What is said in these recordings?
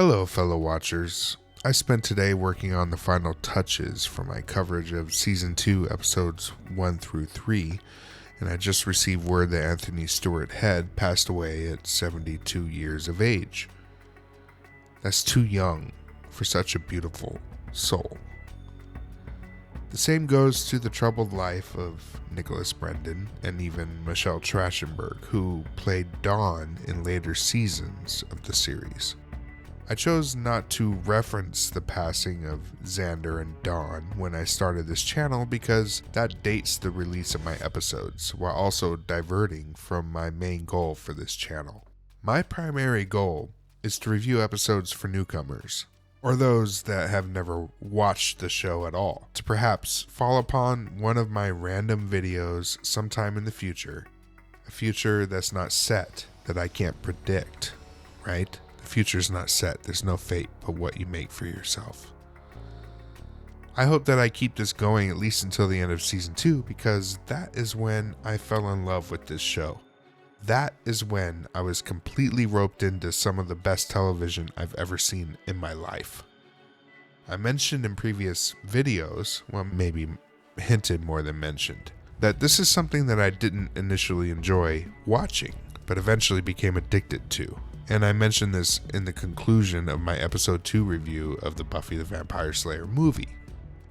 Hello, fellow watchers. I spent today working on the final touches for my coverage of Season 2, Episodes 1 through 3, and I just received word that Anthony Stewart Head passed away at 72 years of age. That's too young for such a beautiful soul. The same goes to the troubled life of Nicholas Brendon and even Michelle Trachtenberg, who played Dawn in later seasons of the series. I chose not to reference the passing of Xander and Dawn when I started this channel because that dates the release of my episodes, while also diverting from my main goal for this channel. My primary goal is to review episodes for newcomers, or those that have never watched the show at all, to perhaps fall upon one of my random videos sometime in the future, a future that's not set, that I can't predict, right? The future's not set, there's no fate but what you make for yourself. I hope that I keep this going at least until the end of Season 2, because that is when I fell in love with this show. That is when I was completely roped into some of the best television I've ever seen in my life. I mentioned in previous videos, well maybe hinted more than mentioned, that this is something that I didn't initially enjoy watching, but eventually became addicted to. And I mentioned this in the conclusion of my episode 2 review of the Buffy the Vampire Slayer movie.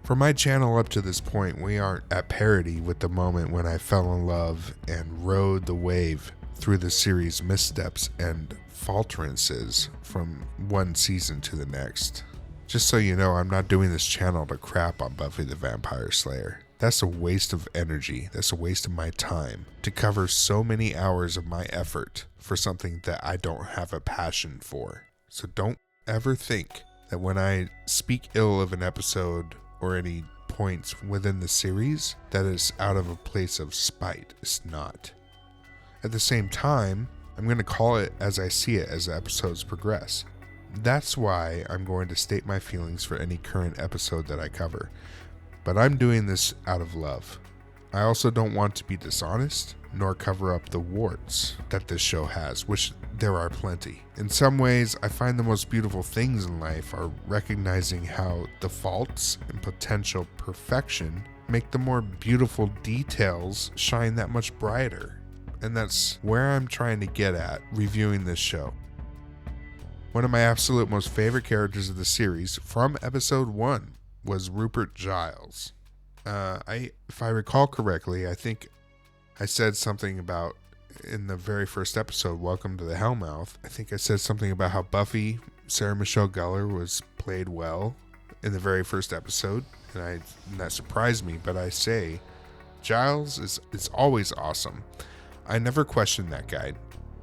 For my channel up to this point, we aren't at parity with the moment when I fell in love and rode the wave through the series' missteps and falterances from one season to the next. Just so you know, I'm not doing this channel to crap on Buffy the Vampire Slayer. That's a waste of energy, that's a waste of my time, to cover so many hours of my effort for something that I don't have a passion for. So don't ever think that when I speak ill of an episode or any points within the series, that it's out of a place of spite. It's not. At the same time, I'm going to call it as I see it as the episodes progress. That's why I'm going to state my feelings for any current episode that I cover. But I'm doing this out of love. I also don't want to be dishonest, nor cover up the warts that this show has, which there are plenty. In some ways, I find the most beautiful things in life are recognizing how the faults and potential perfection make the more beautiful details shine that much brighter. And that's where I'm trying to get at reviewing this show. One of my absolute most favorite characters of the series from episode 1 was Rupert Giles. If I recall correctly, I think I said something about, in the very first episode, Welcome to the Hellmouth, I think I said something about how Buffy, Sarah Michelle Gellar, was played well in the very first episode, and that surprised me, but I say, Giles is always awesome. I never question that guy.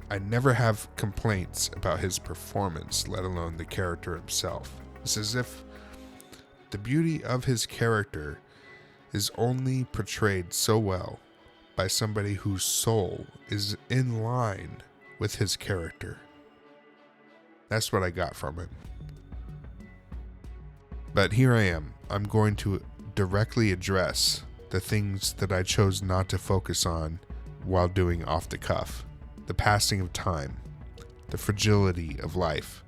I never have complaints about his performance, let alone the character himself. It's as if the beauty of his character is only portrayed so well by somebody whose soul is in line with his character. That's what I got from him. But here I am. I'm going to directly address the things that I chose not to focus on while doing off the cuff. The passing of time, the fragility of life,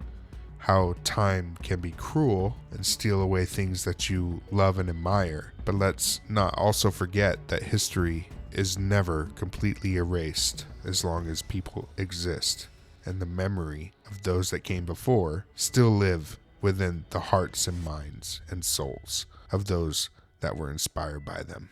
how time can be cruel and steal away things that you love and admire. But let's not also forget that history is never completely erased as long as people exist, and the memory of those that came before still live within the hearts and minds and souls of those that were inspired by them.